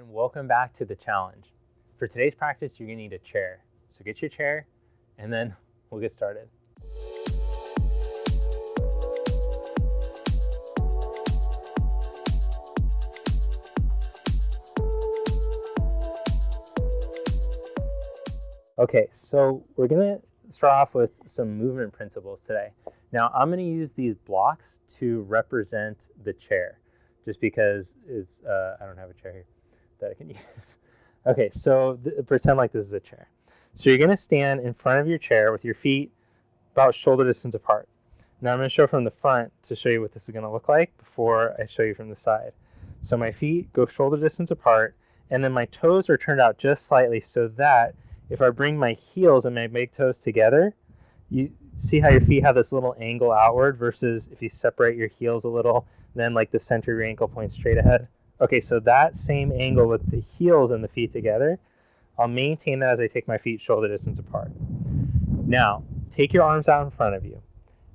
and welcome back to the challenge. For today's practice, you're gonna need a chair. So get your chair and then we'll get started. Okay, so we're gonna start off with some movement principles today. Now I'm gonna use these blocks to represent the chair, just because it's, I don't have a chair here that I can use. Okay, so pretend like this is a chair. So you're gonna stand in front of your chair with your feet about shoulder distance apart. Now I'm gonna show from the front to show you what this is gonna look like before I show you from the side. So my feet go shoulder distance apart, and then my toes are turned out just slightly so that if I bring my heels and my big toes together, you see how your feet have this little angle outward versus if you separate your heels a little, then like the center of your ankle points straight ahead. Okay, so that same angle with the heels and the feet together, I'll maintain that as I take my feet shoulder distance apart. Now, take your arms out in front of you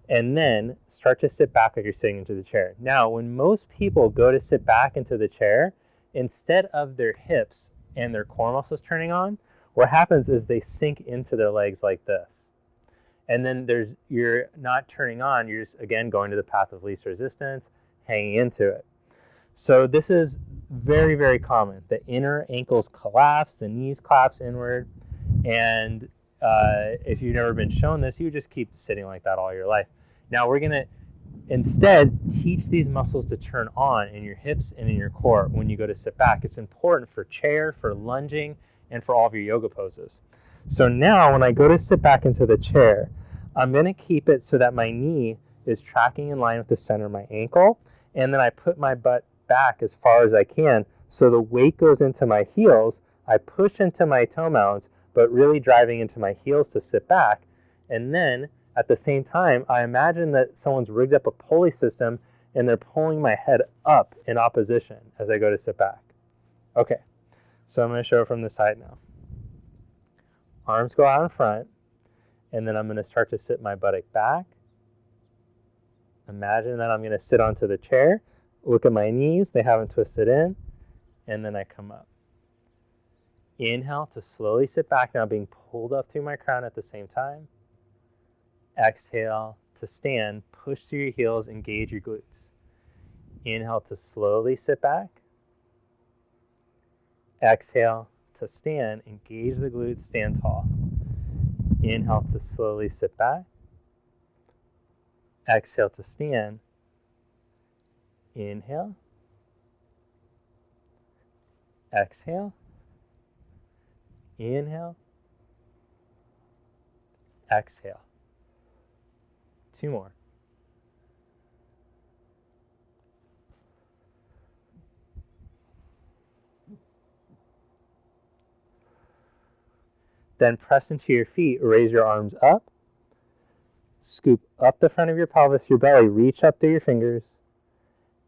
and then start to sit back like you're sitting into the chair. Now, when most people go to sit back into the chair, instead of their hips and their core muscles turning on, what happens is they sink into their legs like this. And then you're not turning on, you're just, again, going to the path of least resistance, hanging into it. So this is very, very common. The inner ankles collapse, the knees collapse inward. And if you've never been shown this, you just keep sitting like that all your life. Now we're gonna instead teach these muscles to turn on in your hips and in your core when you go to sit back. It's important for chair, for lunging, and for all of your yoga poses. So now when I go to sit back into the chair, I'm gonna keep it so that my knee is tracking in line with the center of my ankle, and then I put my butt back as far as I can so the weight goes into my heels. I push into my toe mounds, but really driving into my heels to sit back. And then at the same time, I imagine that someone's rigged up a pulley system and they're pulling my head up in opposition as I go to sit back. Okay. So I'm going to show it from the side now. Arms go out in front, and then I'm going to start to sit my buttock back. Imagine that I'm going to sit onto the chair, look at my knees, they haven't twisted in, and then I come up. Inhale to slowly sit back, now being pulled up through my crown at the same time. Exhale to stand, push through your heels, engage your glutes. Inhale to slowly sit back. Exhale to stand, engage the glutes, stand tall. Inhale to slowly sit back. Exhale to stand. Inhale. Exhale. Inhale. Exhale. 2 more. Then press into your feet, raise your arms up, scoop up the front of your pelvis, your belly, reach up through your fingers,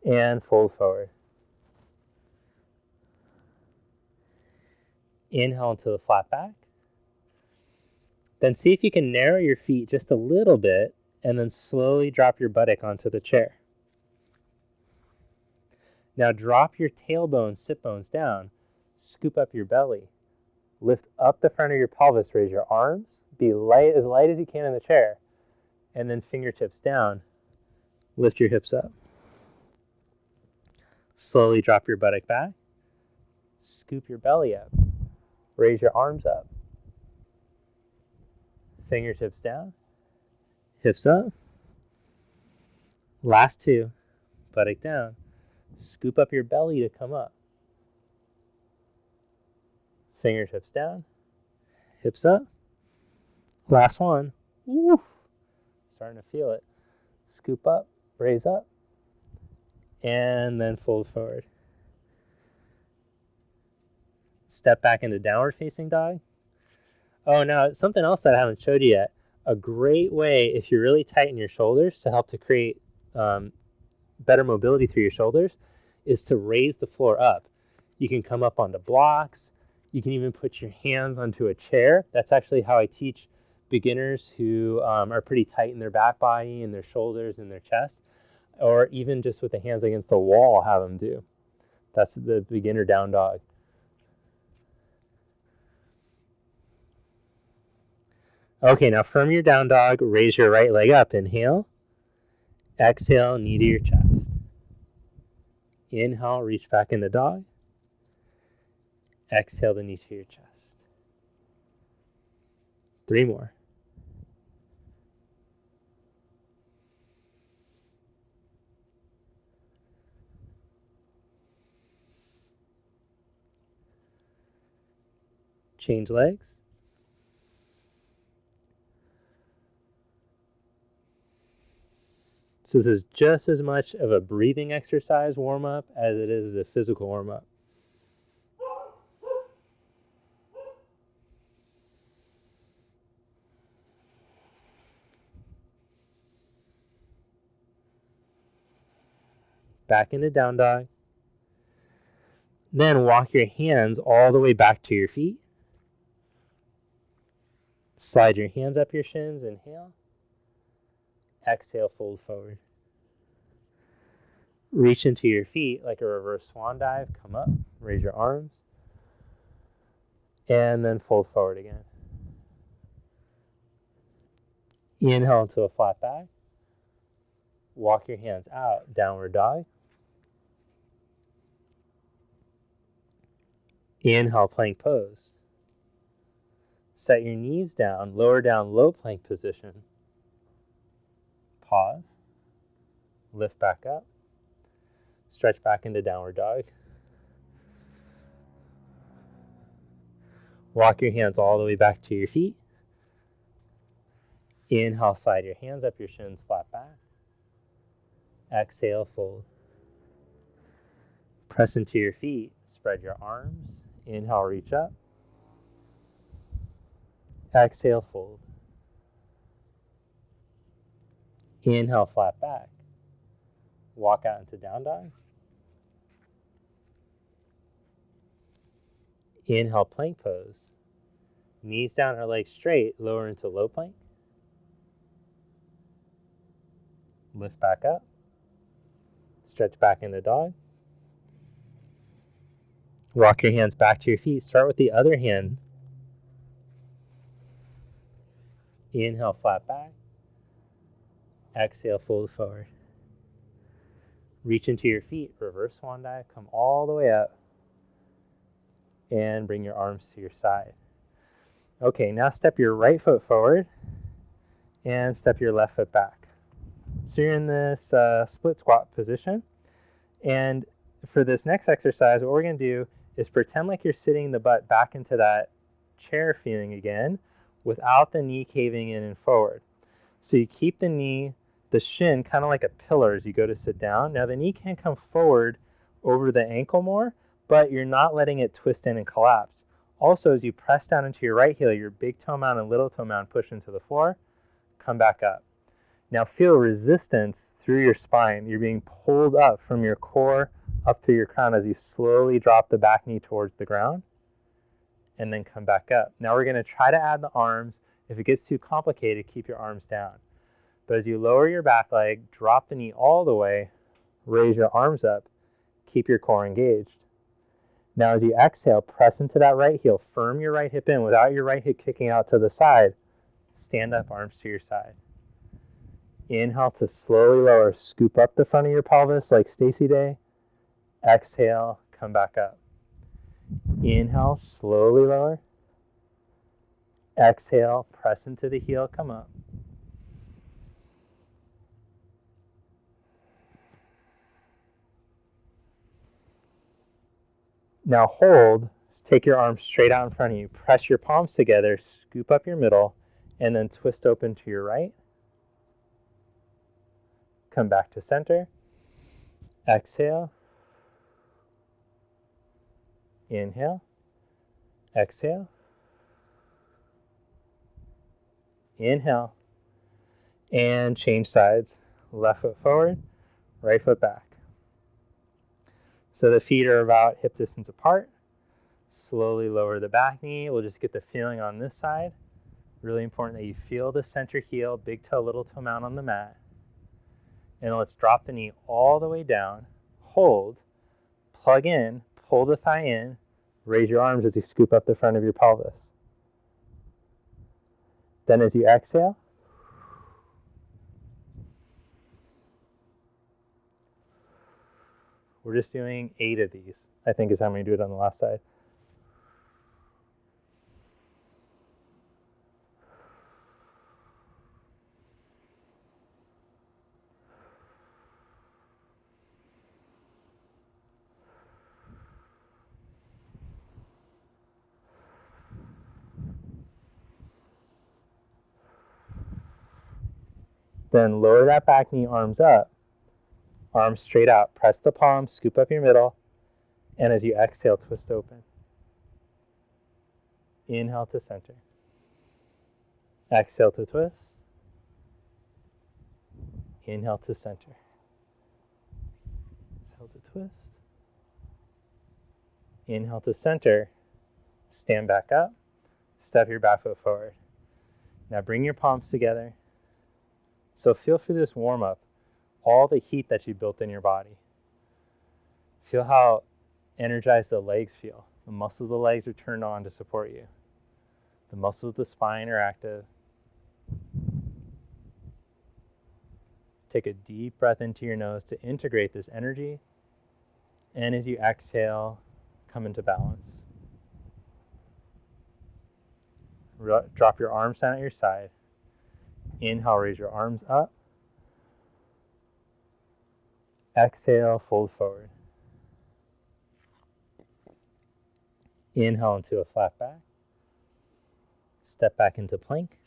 and fold forward. Inhale into the flat back. Then see if you can narrow your feet just a little bit, and then slowly drop your buttock onto the chair. Now drop your tailbone, sit bones down, scoop up your belly. Lift up the front of your pelvis, raise your arms, be light as you can in the chair, and then fingertips down, lift your hips up. Slowly drop your buttock back, scoop your belly up, raise your arms up, fingertips down, hips up. Last 2, buttock down, scoop up your belly to come up. Fingertips down, hips up. Last one. Woo. Starting to feel it. Scoop up, raise up, and then fold forward. Step back into downward facing dog. Oh, now something else that I haven't showed you yet. A great way, if you really tighten your shoulders to help to create better mobility through your shoulders, is to raise the floor up. You can come up onto blocks. You can even put your hands onto a chair. That's actually how I teach beginners who are pretty tight in their back body and their shoulders and their chest, or even just with the hands against the wall, I'll have them do. That's the beginner down dog. Okay, now from your down dog, raise your right leg up. Inhale. Exhale, knee to your chest. Inhale, reach back into dog. Exhale the knee to your chest. 3 more. Change legs. So this is just as much of a breathing exercise warm-up as it is a physical warm-up. Back into down dog. Then walk your hands all the way back to your feet. Slide your hands up your shins. Inhale. Exhale, fold forward. Reach into your feet like a reverse swan dive. Come up, raise your arms, and then fold forward again. Inhale into a flat back. Walk your hands out, downward dog. Inhale, plank pose. Set your knees down, lower down, low plank position. Pause. Lift back up. Stretch back into downward dog. Walk your hands all the way back to your feet. Inhale, slide your hands up your shins, flat back. Exhale, fold. Press into your feet, spread your arms. Inhale, reach up. Exhale, fold. Inhale, flat back. Walk out into down dog. Inhale, plank pose. Knees down or legs straight, lower into low plank. Lift back up. Stretch back into dog. Walk your hands back to your feet. Start with the other hand. Inhale, flat back. Exhale, fold forward. Reach into your feet, reverse swan dive, come all the way up, and bring your arms to your side. Okay, now step your right foot forward, and step your left foot back. So you're in this split squat position, and for this next exercise, what we're going to do is pretend like you're sitting the butt back into that chair feeling again, without the knee caving in and forward. So you keep the knee, the shin, kind of like a pillar as you go to sit down. Now the knee can come forward over the ankle more, but you're not letting it twist in and collapse. Also, as you press down into your right heel, your big toe mound and little toe mound push into the floor, come back up. Now feel resistance through your spine. You're being pulled up from your core up through your crown as you slowly drop the back knee towards the ground, and then come back up. Now we're going to try to add the arms. If it gets too complicated, keep your arms down. But as you lower your back leg, drop the knee all the way, raise your arms up, keep your core engaged. Now as you exhale, press into that right heel, firm your right hip in without your right hip kicking out to the side. Stand up, arms to your side. Inhale to slowly lower, scoop up the front of your pelvis like Stacy Day. Exhale, come back up. Inhale, slowly lower. Exhale, press into the heel, come up. Now hold, take your arms straight out in front of you. Press your palms together, scoop up your middle, and then twist open to your right. Come back to center. Exhale. Inhale. Exhale. Inhale. And change sides. Left foot forward, right foot back. So the feet are about hip distance apart. Slowly lower the back knee. We'll just get the feeling on this side. Really important that you feel the center heel, big toe, little toe mound on the mat. And let's drop the knee all the way down. Hold, plug in, pull the thigh in, raise your arms as you scoop up the front of your pelvis. Then as you exhale, we're just doing 8 of these, I think is how many do it on the last side. Then lower that back knee, arms up, arms straight out. Press the palm, scoop up your middle, and as you exhale, twist open. Inhale to center. Exhale to twist. Inhale to center. Exhale to twist. Inhale to center. Stand back up. Step your back foot forward. Now bring your palms together. So feel for this warm up, all the heat that you built in your body. Feel how energized the legs feel. The muscles of the legs are turned on to support you. The muscles of the spine are active. Take a deep breath into your nose to integrate this energy. And as you exhale, come into balance. Drop your arms down at your side. Inhale, raise your arms up. Exhale, fold forward. Inhale into a flat back. Step back into plank.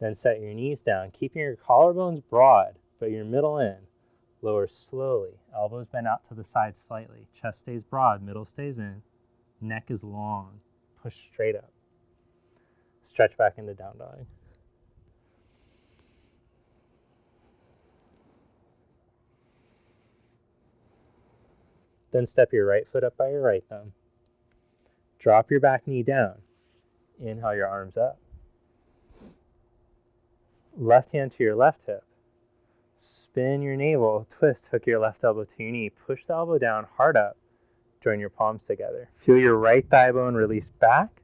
Then set your knees down, keeping your collarbones broad, but your middle in. Lower slowly. Elbows bend out to the side slightly. Chest stays broad, middle stays in. Neck is long. Push straight up. Stretch back into down dog. Then step your right foot up by your right thumb. Drop your back knee down. Inhale your arms up. Left hand to your left hip. Spin your navel, twist, hook your left elbow to your knee. Push the elbow down, hard up. Join your palms together. Feel your right thigh bone release back.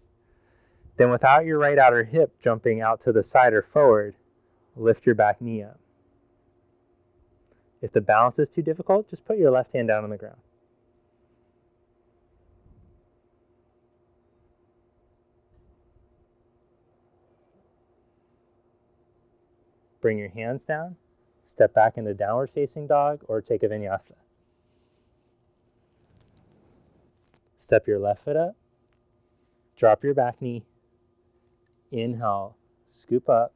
Then without your right outer hip jumping out to the side or forward, lift your back knee up. If the balance is too difficult, just put your left hand down on the ground. Bring your hands down, step back into downward facing dog or take a vinyasa. Step your left foot up, drop your back knee, inhale, scoop up,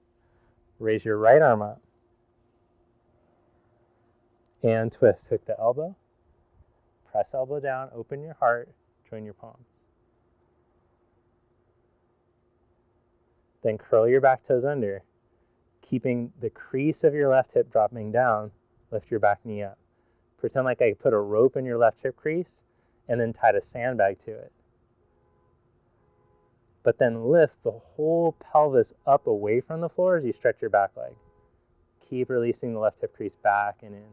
raise your right arm up, and twist. Hook the elbow, press elbow down, open your heart, join your palms. Then curl your back toes under, keeping the crease of your left hip dropping down, lift your back knee up. Pretend like I put a rope in your left hip crease and then tied a sandbag to it. But then lift the whole pelvis up away from the floor as you stretch your back leg. Keep releasing the left hip crease back and in.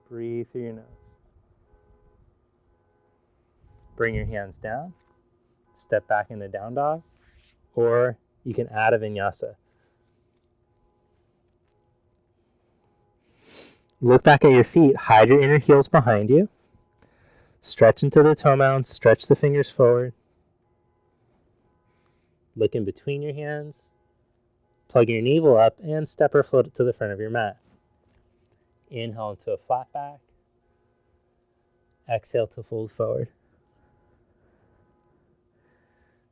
Breathe through your nose. Bring your hands down. Step back into down dog. Or you can add a vinyasa. Look back at your feet. Hide your inner heels behind you. Stretch into the toe mounds. Stretch the fingers forward. Look in between your hands. Plug your navel up and step or float it to the front of your mat. Inhale into a flat back. Exhale to fold forward.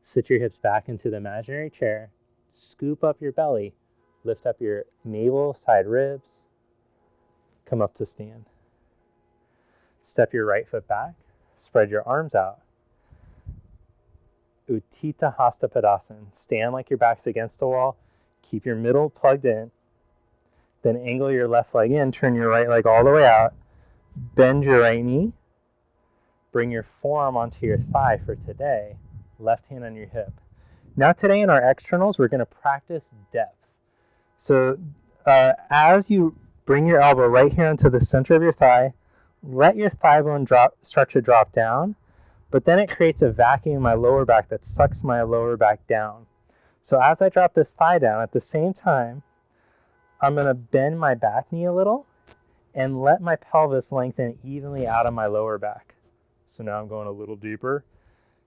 Sit your hips back into the imaginary chair. Scoop up your belly. Lift up your navel, side ribs. Come up to stand. Step your right foot back. Spread your arms out. Utthita Hasta Padasana. Stand like your back's against the wall. Keep your middle plugged in. Then angle your left leg in. Turn your right leg all the way out. Bend your right knee. Bring your forearm onto your thigh for today. Left hand on your hip. Now today in our externals, we're going to practice depth. So as you bring your elbow right here into the center of your thigh, let your thigh bone start to drop down, but then it creates a vacuum in my lower back that sucks my lower back down. So as I drop this thigh down, at the same time, I'm going to bend my back knee a little and let my pelvis lengthen evenly out of my lower back. So now I'm going a little deeper,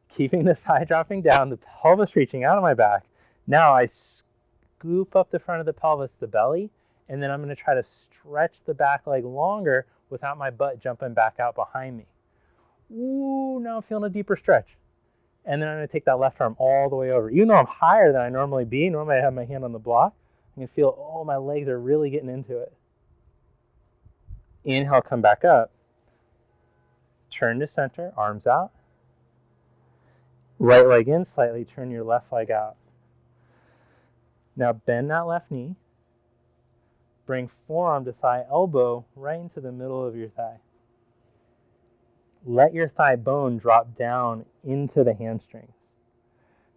keeping the thigh dropping down, the pelvis reaching out of my back. Now I scoop up the front of the pelvis, the belly, and then I'm going to try to stretch the back leg longer without my butt jumping back out behind me. Ooh, now I'm feeling a deeper stretch. And then I'm going to take that left arm all the way over. Even though I'm higher than I normally be, normally I have my hand on the block, I can feel, oh, my legs are really getting into it. Inhale, come back up. Turn to center, arms out. Right leg in slightly, turn your left leg out. Now bend that left knee. Bring forearm to thigh, elbow right into the middle of your thigh. Let your thigh bone drop down into the hamstrings.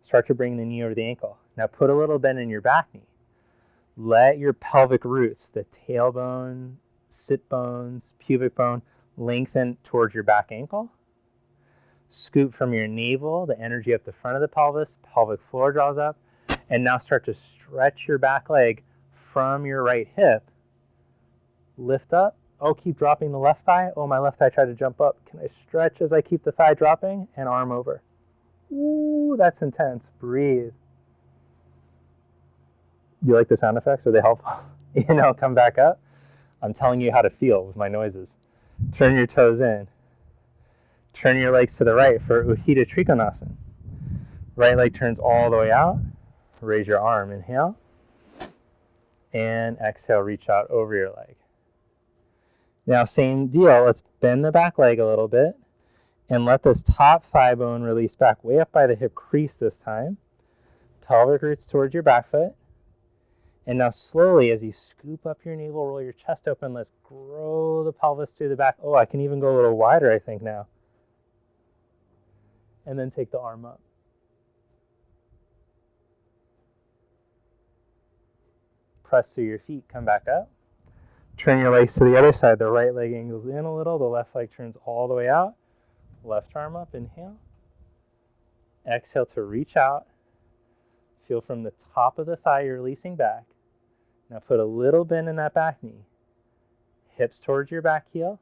Start to bring the knee over the ankle. Now put a little bend in your back knee. Let your pelvic roots, the tailbone, sit bones, pubic bone, lengthen towards your back ankle. Scoop from your navel, the energy up the front of the pelvis, pelvic floor draws up, and now start to stretch your back leg from your right hip. Lift up. Oh, keep dropping the left thigh. Oh, my left thigh tried to jump up. Can I stretch as I keep the thigh dropping? And arm over. Ooh, that's intense. Breathe. Do you like the sound effects? Are they helpful? Come back up. I'm telling you how to feel with my noises. Turn your toes in. Turn your legs to the right for Utthita Trikonasana. Right leg turns all the way out. Raise your arm. Inhale. And exhale, reach out over your leg. Now, same deal. Let's bend the back leg a little bit and let this top thigh bone release back way up by the hip crease this time. Pelvic roots towards your back foot. And now slowly, as you scoop up your navel, roll your chest open, let's grow the pelvis through the back. Oh, I can even go a little wider, I think, now. And then take the arm up. Press through your feet, come back up. Turn your legs to the other side. The right leg angles in a little. The left leg turns all the way out. Left arm up, inhale. Exhale to reach out. Feel from the top of the thigh you're releasing back. Now put a little bend in that back knee. Hips towards your back heel.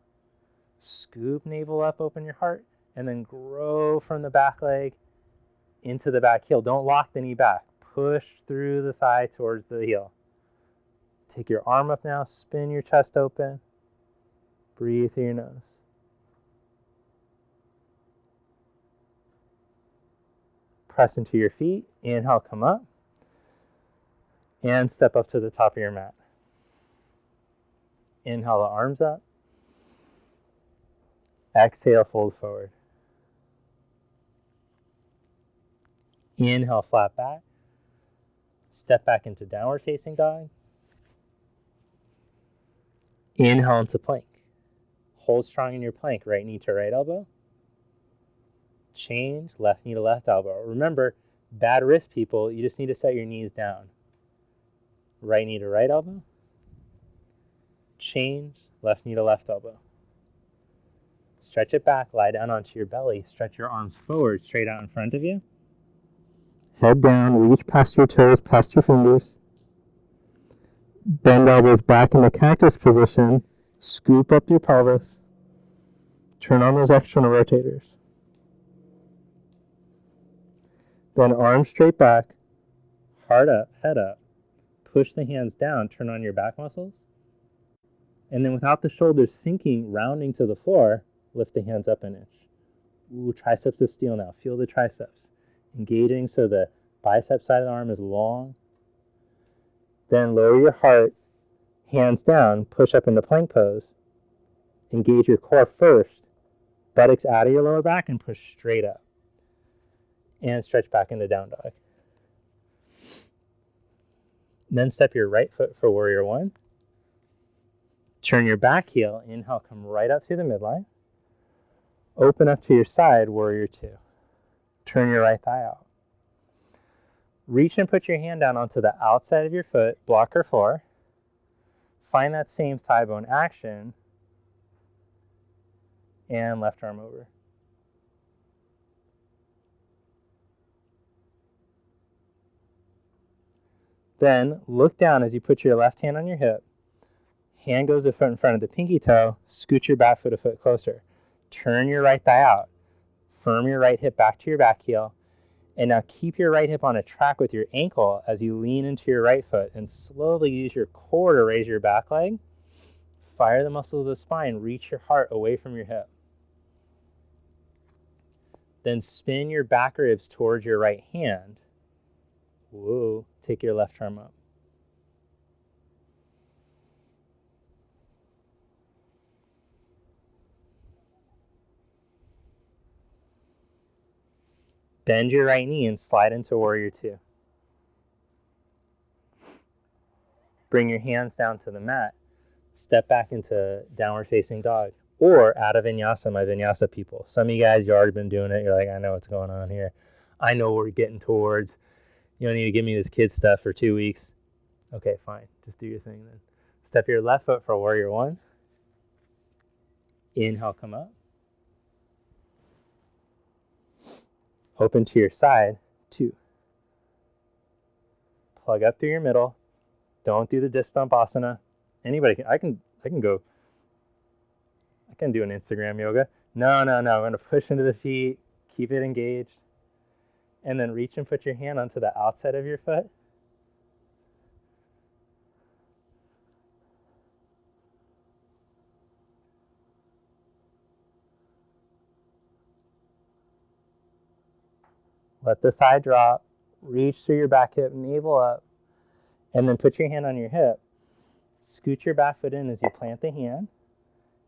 Scoop navel up, open your heart, and then grow from the back leg into the back heel. Don't lock the knee back. Push through the thigh towards the heel. Take your arm up now, spin your chest open. Breathe through your nose. Press into your feet. Inhale, come up. And step up to the top of your mat. Inhale, the arms up. Exhale, fold forward. Inhale, flat back. Step back into downward facing dog. Inhale into plank. Hold strong in your plank, right knee to right elbow. Change, left knee to left elbow. Remember, bad wrist people, you just need to set your knees down. Right knee to right elbow. Change, left knee to left elbow. Stretch it back, lie down onto your belly. Stretch your arms forward, straight out in front of you. Head down, reach past your toes, past your fingers. Bend elbows back in the cactus position. Scoop up your pelvis. Turn on those external rotators. Then arms straight back, heart up, head up. Push the hands down, turn on your back muscles. And then without the shoulders sinking, rounding to the floor, lift the hands up an inch. Ooh, triceps of steel now. Feel the triceps. Engaging so the bicep side of the arm is long. Then lower your heart, hands down, push up into plank pose. Engage your core first, buttocks out of your lower back and push straight up. And stretch back into down dog. Then step your right foot for warrior one. Turn your back heel, inhale, come right up through the midline. Open up to your side, warrior two. Turn your right thigh out. Reach and put your hand down onto the outside of your foot, blocker floor. Find that same thigh bone action. And left arm over. Then look down as you put your left hand on your hip. Hand goes in front of the pinky toe. Scoot your back foot a foot closer. Turn your right thigh out. Firm your right hip back to your back heel. And now keep your right hip on a track with your ankle as you lean into your right foot and slowly use your core to raise your back leg. Fire the muscles of the spine. Reach your heart away from your hip. Then spin your back ribs towards your right hand. Whoa, take your left arm up. Bend your right knee and slide into warrior two. Bring your hands down to the mat. Step back into downward facing dog or out of Vinyasa, my Vinyasa people. Some of you guys, you've already been doing it. You're like, I know what's going on here. I know what we're getting towards. You don't need to give me this kid stuff for 2 weeks. Okay, fine. Just do your thing then. Step your left foot for warrior one. Inhale, come up. Open to your side, two. Plug up through your middle. Don't do the disc asana. Anybody can, I can do an Instagram yoga. No. I'm going to push into the feet, keep it engaged. And then reach and put your hand onto the outside of your foot. Let the thigh drop. Reach through your back hip, navel up. And then put your hand on your hip. Scoot your back foot in as you plant the hand.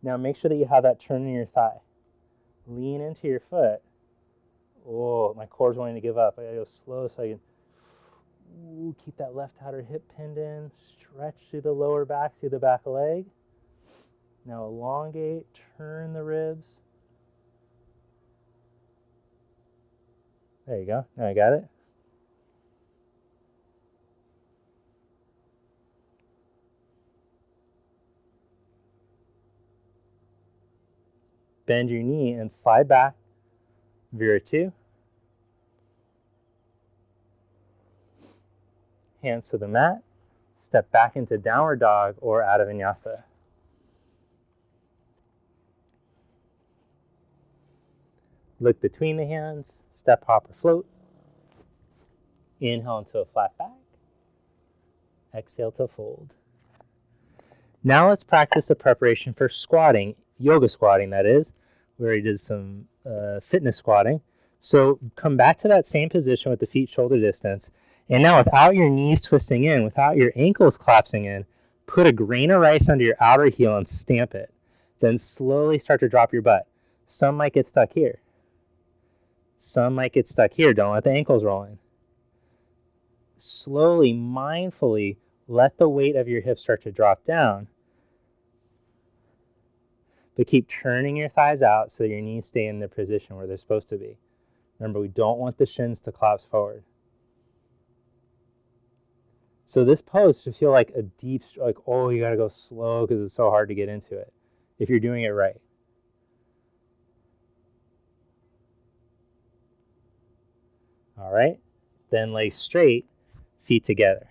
Now make sure that you have that turn in your thigh. Lean into your foot. Oh, my core's wanting to give up. I gotta go slow so I can keep that left outer hip pinned in. Stretch through the lower back, through the back leg. Now elongate, turn the ribs. There you go. Now I got it. Bend your knee and slide back. Vira two. Hands to the mat. Step back into downward dog or out of vinyasa. Look between the hands. Step, hop, or float. Inhale into a flat back. Exhale to fold. Now let's practice the preparation for squatting, yoga squatting that is. We already did some fitness squatting. So come back to that same position with the feet shoulder distance. And now without your knees twisting in, without your ankles collapsing in, put a grain of rice under your outer heel and stamp it. Then slowly start to drop your butt. Some might get stuck here. Some might get stuck here. Don't let the ankles roll in. Slowly, mindfully, let the weight of your hips start to drop down. But keep turning your thighs out so your knees stay in the position where they're supposed to be. Remember, we don't want the shins to collapse forward. So this pose should feel like a deep, like, oh, you got to go slow because it's so hard to get into it if you're doing it right. All right, then legs straight, feet together.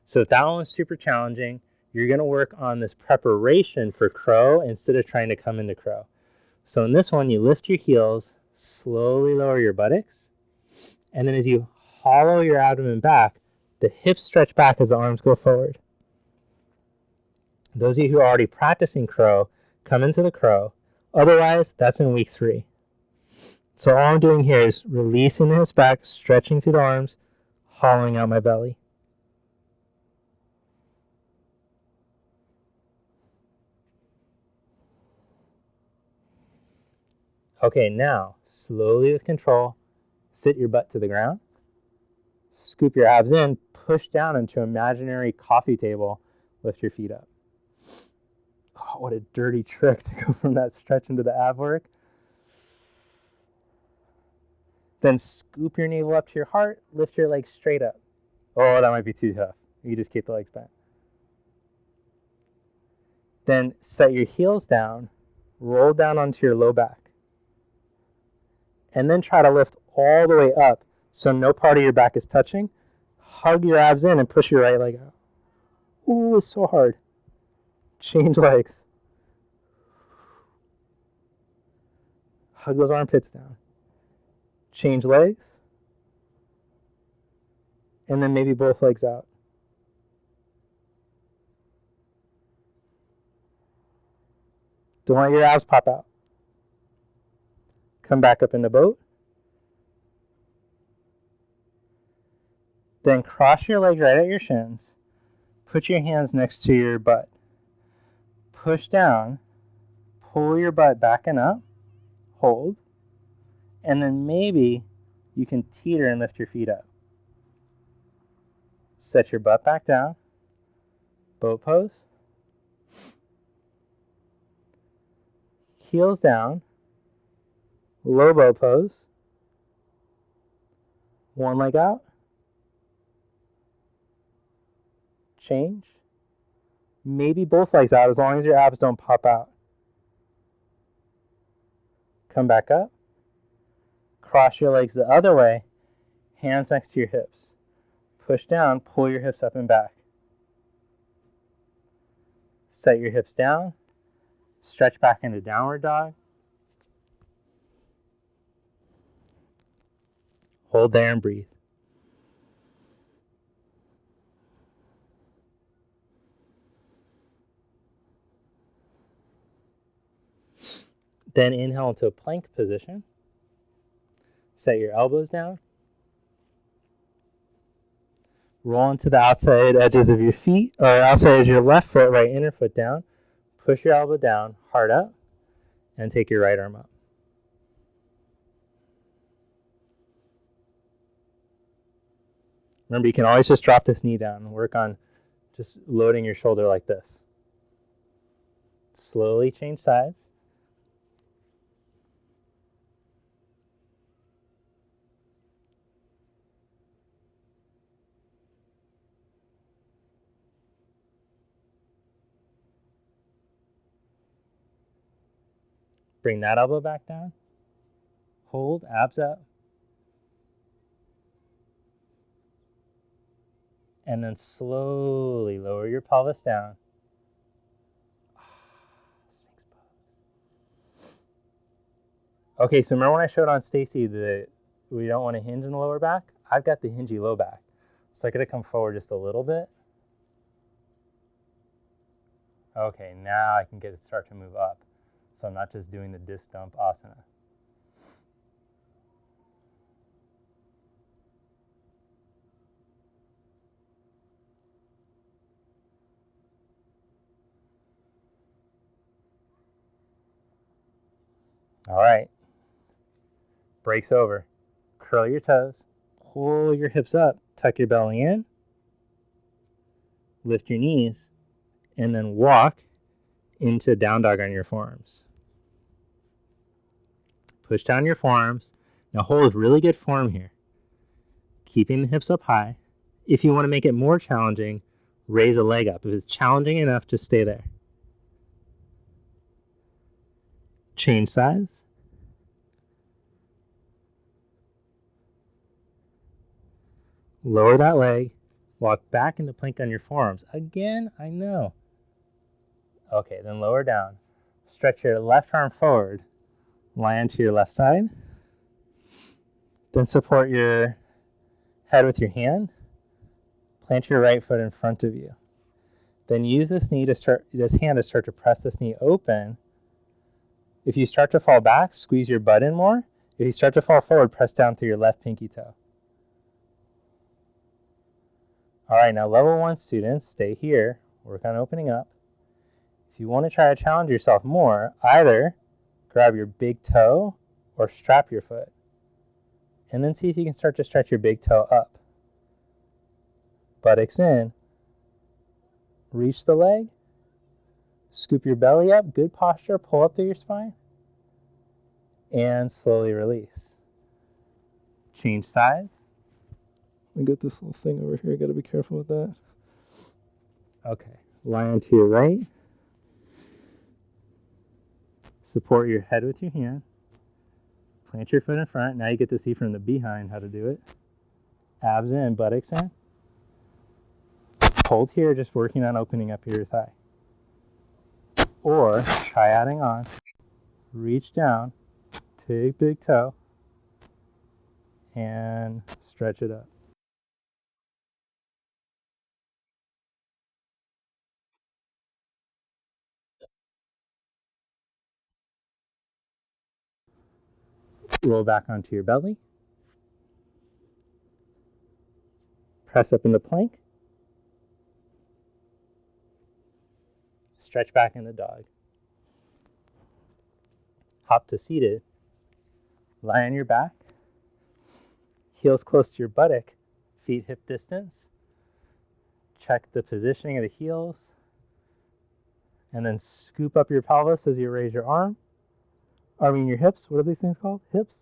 So if that one was super challenging, you're going to work on this preparation for crow instead of trying to come into crow. So in this one, you lift your heels, slowly lower your buttocks, and then as you hollow your abdomen back, the hips stretch back as the arms go forward. Those of you who are already practicing crow, come into the crow. Otherwise, that's in week 3. So all I'm doing here is releasing the hips back, stretching through the arms, hollowing out my belly. Okay, now, slowly with control, sit your butt to the ground, scoop your abs in, push down into an imaginary coffee table, lift your feet up. Oh, what a dirty trick to go from that stretch into the ab work. Then scoop your navel up to your heart, lift your legs straight up. Oh, that might be too tough. You just keep the legs bent. Then set your heels down, roll down onto your low back. And then try to lift all the way up so no part of your back is touching. Hug your abs in and push your right leg out. Ooh, it's so hard. Change legs. Hug those armpits down. Change legs. And then maybe both legs out. Don't let your abs pop out. Come back up in the boat. Then cross your legs right at your shins. Put your hands next to your butt. Push down. Pull your butt back and up. Hold. And then maybe you can teeter and lift your feet up. Set your butt back down. Boat pose. Heels down. Low boat pose. One leg out. Change. Maybe both legs out as long as your abs don't pop out. Come back up. Cross your legs the other way. Hands next to your hips. Push down, pull your hips up and back. Set your hips down. Stretch back into downward dog. Hold there and breathe. Then inhale into a plank position. Set your elbows down. Roll into the outside edges of your feet, or outside of your left foot, right inner foot down. Push your elbow down, heart up, and take your right arm up. Remember, you can always just drop this knee down and work on just loading your shoulder like this. Slowly change sides. Bring that elbow back down. Hold, abs up. And then slowly lower your pelvis down. Sphinx pose. Okay, so remember when I showed on Stacy that we don't want to hinge in the lower back? I've got the hingy low back. So I gotta come forward just a little bit. Okay, now I can get it start to move up. So I'm not just doing the disc dump asana. All right. Breaks over. Curl your toes. Pull your hips up. Tuck your belly in. Lift your knees. And then walk into down dog on your forearms. Push down your forearms. Now hold really good form here. Keeping the hips up high. If you want to make it more challenging, raise a leg up. If it's challenging enough, just stay there. Change sides. Lower that leg. Walk back into plank on your forearms. Again, I know. Okay, then lower down. Stretch your left arm forward. Lie onto your left side. Then support your head with your hand. Plant your right foot in front of you. Then use this hand to start to press this knee open. If you start to fall back, squeeze your butt in more. If you start to fall forward, press down through your left pinky toe. All right, now level 1 students, stay here. Work on opening up. If you want to try to challenge yourself more, either grab your big toe or strap your foot. And then see if you can start to stretch your big toe up. Buttocks in. Reach the leg. Scoop your belly up. Good posture. Pull up through your spine. And slowly release. Change sides. I got this little thing over here. Got to be careful with that. Okay. Lie onto your right. Support your head with your hand. Plant your foot in front. Now you get to see from the behind how to do it. Abs in, buttocks in. Hold here, just working on opening up your thigh. Or try adding on. Reach down, take big toe, and stretch it up. Roll back onto your belly. Press up into plank. Stretch back into dog. Hop to seated. Lie on your back. Heels close to your buttock. Feet hip distance. Check the positioning of the heels. And then scoop up your pelvis as you raise your arm. Your hips. What are these things called? Hips.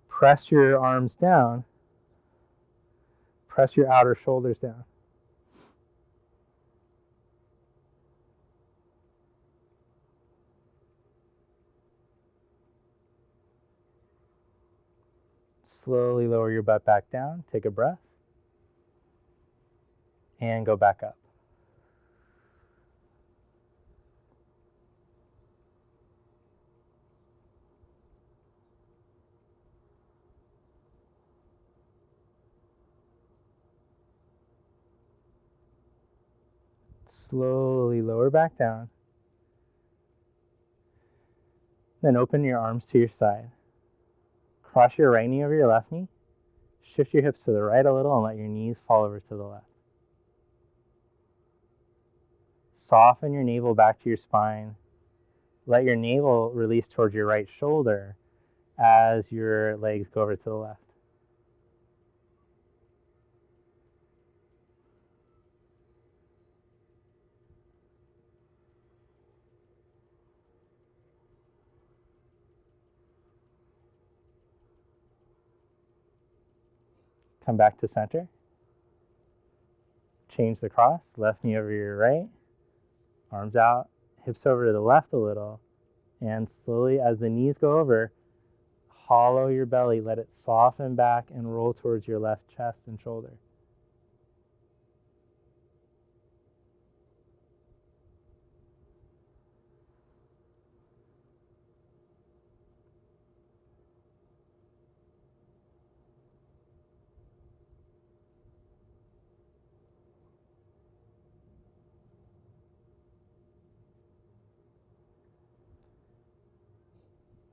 Press your arms down. Press your outer shoulders down. Slowly lower your butt back down. Take a breath. And go back up. Slowly lower back down. Then open your arms to your side. Cross your right knee over your left knee. Shift your hips to the right a little and let your knees fall over to the left. Soften your navel back to your spine. Let your navel release towards your right shoulder as your legs go over to the left. Come back to center. Change the cross, left knee over your right, arms out, hips over to the left a little, and slowly as the knees go over, hollow your belly, let it soften back and roll towards your left chest and shoulder.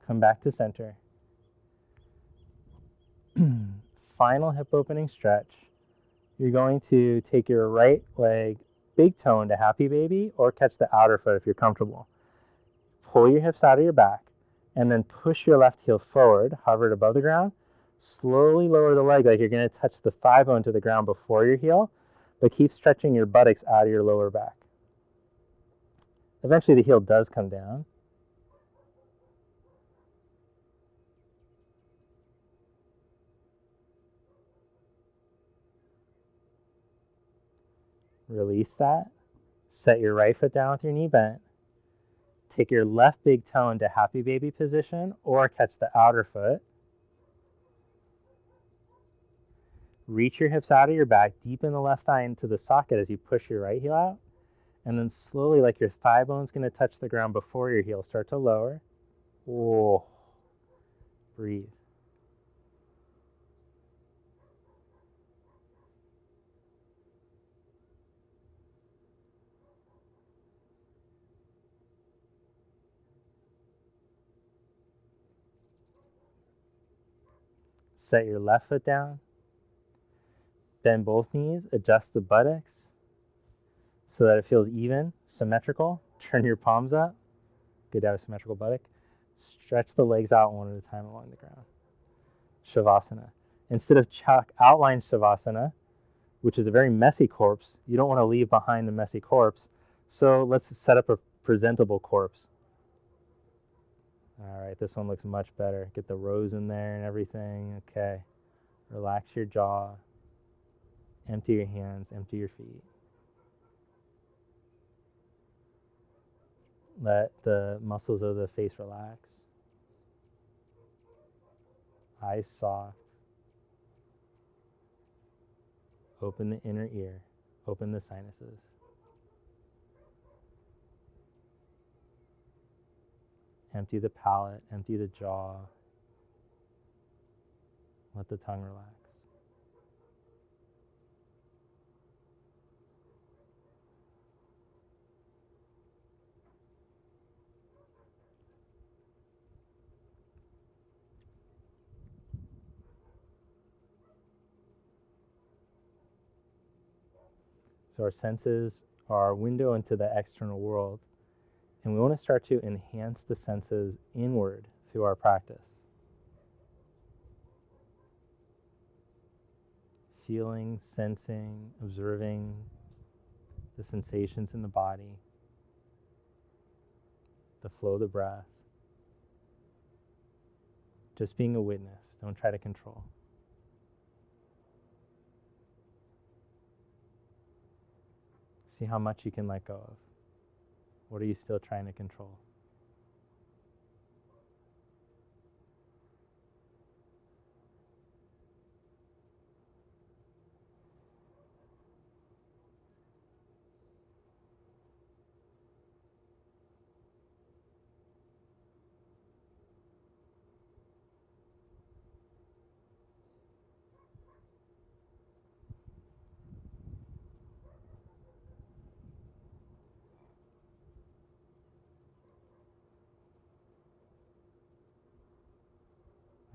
Come back to center. Final hip opening stretch. You're going to take your right leg, big toe into happy baby, or catch the outer foot if you're comfortable. Pull your hips out of your back, and then push your left heel forward, hover it above the ground. Slowly lower the leg like you're going to touch the thigh bone to the ground before your heel, but keep stretching your buttocks out of your lower back. Eventually the heel does come down. Release that. Set your right foot down with your knee bent. Take your left big toe into happy baby position or catch the outer foot. Reach your hips out of your back, deepen the left thigh into the socket as you push your right heel out. And then slowly, like your thigh bone's going to touch the ground before your heel, start to lower. Oh, breathe. Set your left foot down. Bend both knees, adjust the buttocks so that it feels even, symmetrical. Turn your palms up. Good to have a symmetrical buttock. Stretch the legs out one at a time along the ground. Savasana. Instead of outline Savasana, which is a very messy corpse, you don't want to leave behind the messy corpse. So let's set up a presentable corpse. All right, this one looks much better. Get the rows in there and everything. Okay. Relax your jaw. Empty your hands, empty your feet. Let the muscles of the face relax. Eyes soft. Open the inner ear. Open the sinuses. Empty the palate, empty the jaw. Let the tongue relax. So our senses are our window into the external world, and we want to start to enhance the senses inward through our practice. Feeling, sensing, observing the sensations in the body, the flow of the breath. Just being a witness, don't try to control. See how much you can let go of. What are you still trying to control?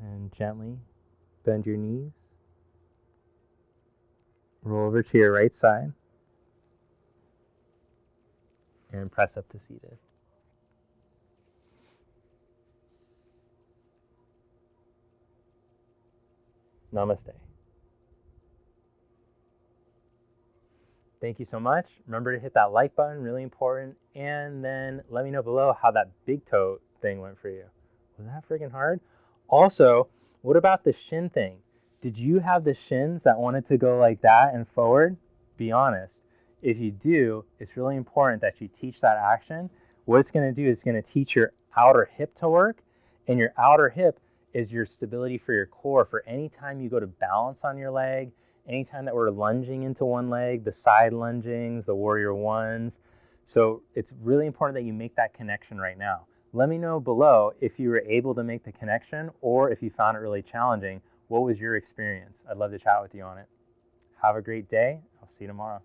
And gently bend your knees. Roll over to your right side. And press up to seated. Namaste. Thank you so much. Remember to hit that like button, really important. And then let me know below how that big toe thing went for you. Was that freaking hard? Also, what about the shin thing? Did you have the shins that wanted to go like that and forward? Be honest. If you do, it's really important that you teach that action. What it's going to do is it's going to teach your outer hip to work, and your outer hip is your stability for your core. For any time you go to balance on your leg, anytime that we're lunging into one leg, the side lungings, the warrior ones. So it's really important that you make that connection right now. Let me know below if you were able to make the connection or if you found it really challenging. What was your experience? I'd love to chat with you on it. Have a great day. I'll see you tomorrow.